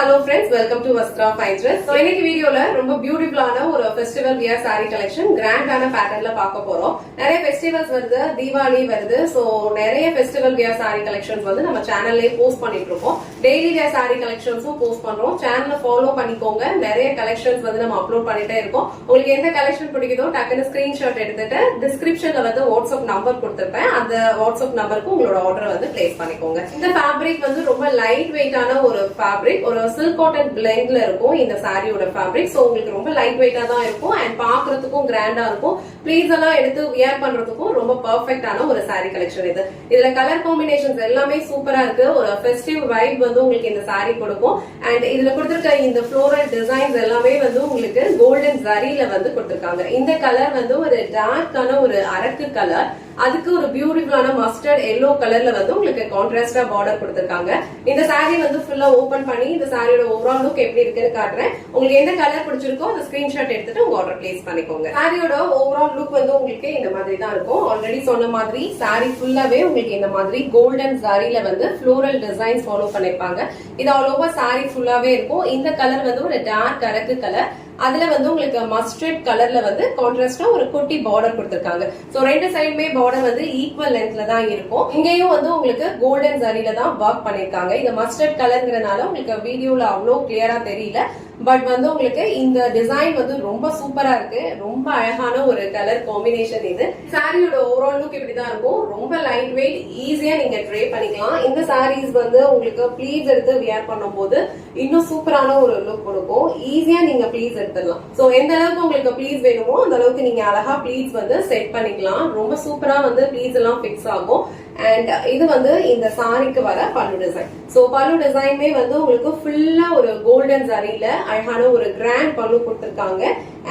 Hello friends, welcome to Vastra Fine Dress. So இன்னைக்கு வீடியோல ரொம்ப பியூட்டிஃபுல்லான ஒரு ஃபெஸ்டிவல் வியர் saree collection கிராண்டான பேட்டர்ன்ல பார்க்க போறோம். நிறைய ஃபெஸ்டிவல்ஸ் வருது, தீபாவளி வருது. சோ நிறைய ஃபெஸ்டிவல் வியர் saree collections வந்து நம்ம சேனல்லே போஸ்ட் பண்ணிட்டு இருக்கோம். டெய்லி வியர் saree collectionsம் போஸ்ட் பண்றோம். சேனலை ஃபாலோ பண்ணிக்கோங்க. நிறைய கலெக்ஷன்ஸ் வந்து நம்ம அப்லோட் பண்ணிட்டே இருக்கோம். உங்களுக்கு எந்த கலெக்ஷன் பிடிக்குதோ டக்குனு ஸ்கிரீன்ஷாட் எடுத்துட்டு டிஸ்கிரிப்ஷன்ல வந்து வாட்ஸ்அப் நம்பர் கொடுத்திருப்பேன். அந்த வாட்ஸ்அப் நம்பருக்கு உங்களோட ஆர்டர் வந்து பிளேஸ் பண்ணிக்கோங்க. இந்த ஃபேப்ரிக் வந்து ரொம்ப லைட் வெயிட்டான ஒரு ஃபேப்ரிக், ஒரு சில்க் காட்டன் பிளெண்ட்ல இருக்கும் இந்த சாரியோட ஃபேப்ரிக். சோ உங்களுக்கு ரொம்ப லைட் வெயிட்டா தான் இருக்கும் அண்ட் பாக்குறதுக்கும் கிராண்டா இருக்கும். ப்ளீஸ் எல்லாம் எடுத்து வியர் பண்றதுக்கும் ரொம்ப பெர்ஃபெக்ட்டான ஒரு சாரி கலெக்ஷன் இது. இதுல கலர் காம்பினேஷன்ஸ் எல்லாமே சூப்பரா இருக்கு. ஒரு ஃபெஸ்டிவ் வைப் வந்து உங்களுக்கு இந்த சாரி கொடுக்கும். அண்ட் இதுல கொடுத்திருக்க இந்த ஃப்ளோரல் டிசைன்ஸ் எல்லாமே வந்து உங்களுக்கு கோல்டன் ஜரியில வந்து கொடுத்திருக்காங்க. இந்த கலர் வந்து ஒரு டார்க்கான ஒரு அரக்கு கலர், அதுக்கு ஒரு பியூட்டிஃபுல்லான மஸ்டர்ட் எல்லோ கலர்ல வந்து உங்களுக்கு கான்ட்ராஸ்டா பார்டர் கொடுத்திருக்காங்க. இந்த சாரி வந்து ஃபுல்லா ஓபன் பண்ணி இந்த சாரியோட ஓவரால் லுக் எப்படி இருக்குன்னு காட்டுறேன். உங்களுக்கு எந்த கலர் பிடிச்சிருக்கோ அந்த ஸ்கிரீன்ஷாட் எடுத்துட்டு உங்க ஆர்டர் பிளேஸ் பண்ணிக்கோங்க. சாரியோட ஓவரால் லுக் வந்து உங்களுக்கு இந்த மாதிரி தான் இருக்கும். ஆல்ரெடி சொன்ன மாதிரி சாரி ஃபுல்லாவே உங்களுக்கு இந்த மாதிரி கோல்டன் சாரியில வந்து ஃப்ளோரல் டிசைன்ஸ் ஃபாலோ பண்ணிருப்பாங்க. இது ஆல் ஓவர் சாரி ஃபுல்லாவே இருக்கும். இந்த கலர் வந்து ஒரு டார்க் அரக்கு கலர், அதுல வந்து உங்களுக்கு மஸ்டர்ட் கலர்ல வந்து கான்ட்ராஸ்டா ஒரு குட்டி பார்டர் கொடுத்திருக்காங்க. சோ ரெண்டு சைடுமே பார்டர் வந்து ஈக்குவல் லென்த்ல தான் இருக்கும். இங்கேயும் வந்து உங்களுக்கு கோல்டன் ஜரியில தான் ஒர்க் பண்ணிருக்காங்க. இது மஸ்டர்ட் கலர்ங்கிறனால உங்களுக்கு வீடியோல அவ்வளோ கிளியரா தெரியல. பட் வந்து உங்களுக்கு இந்த டிசைன் வந்து ரொம்ப சூப்பரா இருக்கு. ரொம்ப அழகான ஒரு கலர் காம்பினேஷன் இது. சாரியோட ஓவரால் லுக் இப்படிதான் இருக்கும். ரொம்ப லைட் வெயிட், ஈஸியா நீங்க ட்ரே பண்ணிக்கலாம். இந்த சாரீஸ் வந்து உங்களுக்கு ப்ளீஸ் எடுத்து வியர் பண்ணும் போது இன்னும் சூப்பரான ஒரு லுக் கொடுக்கும். ஈஸியா நீங்க ப்ளீஸ் எடுத்துடலாம். சோ எந்த அளவுக்கு உங்களுக்கு ப்ளீஸ் வேணுமோ அந்த அளவுக்கு நீங்க அழகா ப்ளீஸ் வந்து செட் பண்ணிக்கலாம். ரொம்ப சூப்பரா வந்து ப்ளீஸ் எல்லாம் பிக்ஸ் ஆகும். அண்ட் இது வந்து இந்த சாரிக்கு வர பல்லு டிசைன். சோ பல்லு டிசைனுமே வந்து உங்களுக்கு ஃபுல்லா ஒரு கோல்டன் ஜரியில அழகான ஒரு கிராண்ட் பல்லு கொடுத்திருக்காங்க.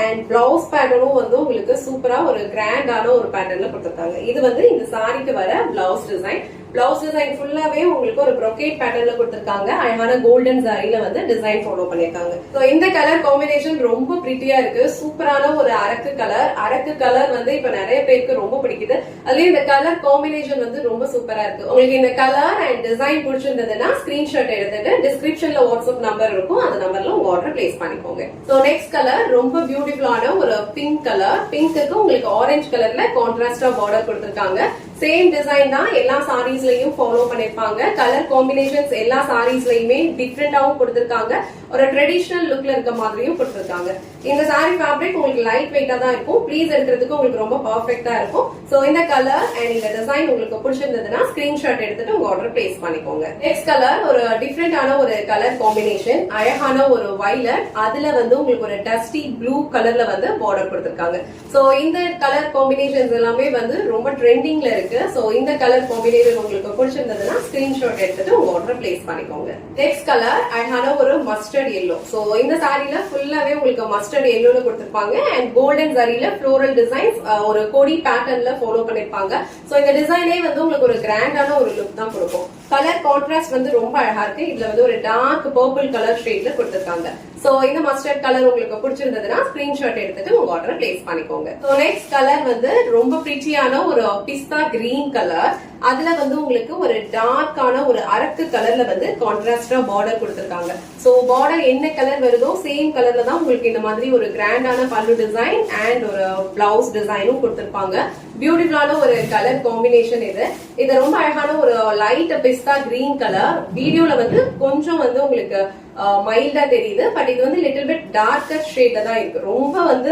அண்ட் பிளவுஸ் பேட்டர்னும் வந்து உங்களுக்கு சூப்பரா ஒரு கிராண்டான ஒரு பேட்டர்ன்ல கொடுத்திருக்காங்க. இது வந்து இந்த சாரிக்கு வர பிளவுஸ் டிசைன். பிளவுஸ் டிசைன் ஃபுல்லாவே உங்களுக்கு ஒரு ப்ரொகேட் பேட்டர்ன்ல கொடுத்திருக்காங்க. அழகான கோல்டன் சாரியில வந்து டிசைன் ஃபாலோ பண்ணிருக்காங்க. சோ இந்த கலர் காம்பினேஷன் ரொம்ப பிரிட்டியா இருக்கு. சூப்பரான ஒரு அரக்கு கலர். அரக்கு கலர் வந்து இப்ப நிறைய பேருக்கு ரொம்ப பிடிக்குது. அதுலயும் இந்த கலர் காம்பினேஷன் வந்து ரொம்ப சூப்பரா இருக்கு. உங்களுக்கு இந்த கலர் அண்ட் டிசைன் பிடிச்சிருந்ததுன்னா ஸ்கிரீன்ஷாட் எடுத்துட்டு டிஸ்கிரிப்ஷன்ல வாட்ஸ்அப் நம்பர் இருக்கும், அந்த நம்பர்ல உங்க ஆர்டர் பிளேஸ் பண்ணிக்கோங்க. சோ நெக்ஸ்ட் கலர் ரொம்ப பியூட்டிஃபுல்லான ஒரு பிங்க் கலர். பிங்க்கு உங்களுக்கு ஆரஞ்சு கலர்ல கான்ட்ராஸ்டா பார்டர் கொடுத்திருக்காங்க. சேம் டிசைன் தான் எல்லா சாரீஸ்லயும் ஃபாலோ பண்ணிருப்பாங்க. கலர் காம்பினேஷன்ஸ் எல்லா சாரீஸ்லயுமே டிஃப்ரெண்டாவும் கொடுத்திருக்காங்க. ஒரு ட்ரெடிஷனல் லுக்ல இருக்க மாதிரியும் கொடுத்திருக்காங்க. இந்த சாரி ஃபேப்ரிக் உங்களுக்கு லைட் வெயிட்டா தான் இருக்கும். ப்ளீஸ் எடுக்கிறதுக்கு உங்களுக்கு ரொம்ப பர்ஃபெக்ட்டா இருக்கும். சோ இந்த கலர் அண்ட் இந்த டிசைன் உங்களுக்கு பிடிச்சிருந்ததுன்னா ஸ்கிரீன்ஷாட் எடுத்துட்டு உங்க ஆர்டர் பிளேஸ் பண்ணிக்கோங்க. நெக்ஸ்ட் கலர் ஒரு டிஃப்ரெண்டான ஒரு கலர் காம்பினேஷன். அழகான ஒரு வயலட், அதுல வந்து உங்களுக்கு ஒரு டஸ்டி ப்ளூ கலர்ல வந்து பார்டர் கொடுத்திருக்காங்க. சோ இந்த கலர் காம்பினேஷன்ஸ் எல்லாமே வந்து ரொம்ப ட்ரெண்டிங்ல இருக்கு. சோ இந்த கலர் காம்பினேஷன் உங்களுக்கு பிடிச்சிருந்ததுன்னா ஸ்கிரீன்ஷாட் எடுத்துட்டு உங்க ஆர்டர் பிளேஸ் பண்ணிக்கோங்க. நெக்ஸ்ட் கலர் அழகான ஒரு மஸ்டர்ட் எல்லோ. சோ இந்த சாரில ஃபுல்லாவே உங்களுக்கு மஸ்டர்ட் எல்லோல கொடுத்திருப்பாங்க. அண்ட் கோல்டன் ஜரியில ஃப்ளோரல் டிசைன்ஸ் ஒரு கொடி பேட்டர்ன்ல ஃபாலோ பண்ணிருப்பாங்க. சோ இந்த டிசைனே வந்து உங்களுக்கு ஒரு கிராண்டான ஒரு லுக் தான் கொடுக்கும். கலர் கான்ட்ராஸ்ட் வந்து ரொம்ப அழகா இருக்கு. இதுல வந்து ஒரு டார்க் பர்பிள் கலர் ஷேட்ல கொடுத்திருக்காங்க. சோ இந்த மஸ்டர்ட் கலர் உங்களுக்கு பிடிச்சிருந்ததுன்னா ஸ்கிரீன்ஷாட் எடுத்துட்டு உங்க ஆர்டர் பிளேஸ் பண்ணிக்கோங்க. சோ நெக்ஸ்ட் கலர் வந்து ரொம்ப பிரிட்டியான ஒரு பிஸ்தா கிரீன் கலர். அதுல வந்து உங்களுக்கு ஒரு டார்க்கான ஒரு அரக்கு கலர்ல வந்து கான்ட்ராஸ்டா பார்டர் கொடுத்திருக்காங்க. சோ பார்டர் என்ன கலர் வருதோ சேம் கலர்ல தான் உங்களுக்கு இந்த மாதிரி ஒரு கிராண்டான பல்லு டிசைன் அண்ட் ஒரு பிளவுஸ் டிசைனும் கொடுத்திருப்பாங்க. பியூட்டிஃபுல்லான ஒரு கலர் காம்பினேஷன் இது. இது ரொம்ப அழகான ஒரு லைட் பிஸ்தா கிரீன் கலர். வீடியோல வந்து கொஞ்சம் வந்து உங்களுக்கு மைல்டா தெரியுது. பட் இது வந்து லிட்டில் பிட் டார்க்கர் ஷேட்ல தான் இருக்கு. ரொம்ப வந்து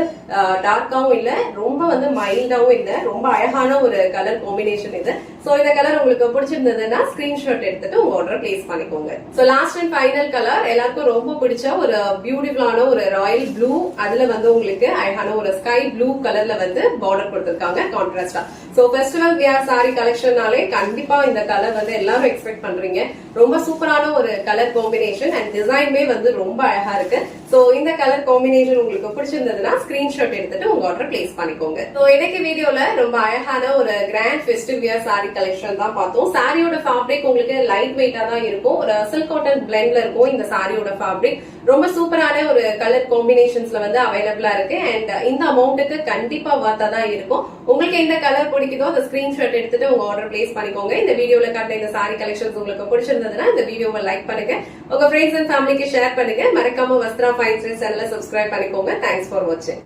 டார்க்காவும் இல்ல, ரொம்ப வந்து மைல்டாவும் இல்ல. ரொம்ப அழகான ஒரு கலர் காம்பினேஷன் இது. சோ இந்த கலர் உங்களுக்கு பிடிச்சிருந்ததுன்னா ஸ்கிரீன்ஷாட் எடுத்துட்டு உங்க ஆர்டர் பிளேஸ் பண்ணிக்கோங்க. So last and final colour எல்லாருக்கும் ரொம்ப பிடிச்ச ஒரு பியூட்டிஃபுல்லான ஒரு ராயல் ப்ளூ. அதுல வந்து உங்களுக்கு அழகான ஒரு ஸ்கை ப்ளூ கலர்ல வந்து பார்டர் கொடுத்திருக்காங்க கான்ட்ராஸ்டா. சோ ஃபெஸ்டிவல் வியர் சாரி கலெக்ஷன்னாலே கண்டிப்பா இந்த கலர் வந்து எல்லாரும் எக்ஸ்பெக்ட் பண்றீங்க. ரொம்ப சூப்பரான ஒரு கலர் காம்பினேஷன் அண்ட் டிசைன்மே வந்து ரொம்ப அழகா இருக்கு. சோ இந்த கலர் காம்பினேஷன் உங்களுக்கு பிடிச்சிருந்ததுன்னா ஸ்கிரீன்ஷாட் எடுத்துட்டு உங்க ஆர்டர் பிளேஸ் பண்ணிக்கோங்க. சோ இன்னைக்கு வீடியோல ரொம்ப அழகான ஒரு grand festive wear sari collection தான் பார்த்தோம். சாரியோட ஃபேப்ரிக் உங்களுக்கு லைட் வெயிட்டா தான் இருக்கும். ஒரு சில்க் காட்டன் பிளெண்ட்ல இருக்கும் இந்த சாரியோட ஃபேப்ரிக். ரொம்ப சூப்பரான ஒரு கலர் காம்பினேஷன்ஸ்ல வந்து அவைலபிளா இருக்கு. அண்ட் இந்த அமௌண்ட்டுக்கு கண்டிப்பா வர்த்தா தான் இருக்கும். உங்களுக்கு எந்த கலர் பிடிக்குதோ அந்த ஸ்கிரீன்ஷாட் எடுத்துட்டு உங்க ஆர்டர் பிளேஸ் பண்ணிக்கோங்க. இந்த வீடியோல காட்டுற இந்த சாரி கலெக்ஷன்ஸ் உங்களுக்கு பிடிச்சிருந்ததுன்னா இந்த வீடியோவை லைக் பண்ணுங்க. உங்க ஃப்ரெண்ட்ஸ் அண்ட் ஃபேமிலிக்கு ஷேர் பண்ணுங்க. மறக்காம வஸ்த்ரா ஃபைன் ட்ரெஸ் சேனலை சப்ஸ்கிரைப் பண்ணிக்கோங்க. தேங்க்ஸ் ஃபார் வாட்சிங்.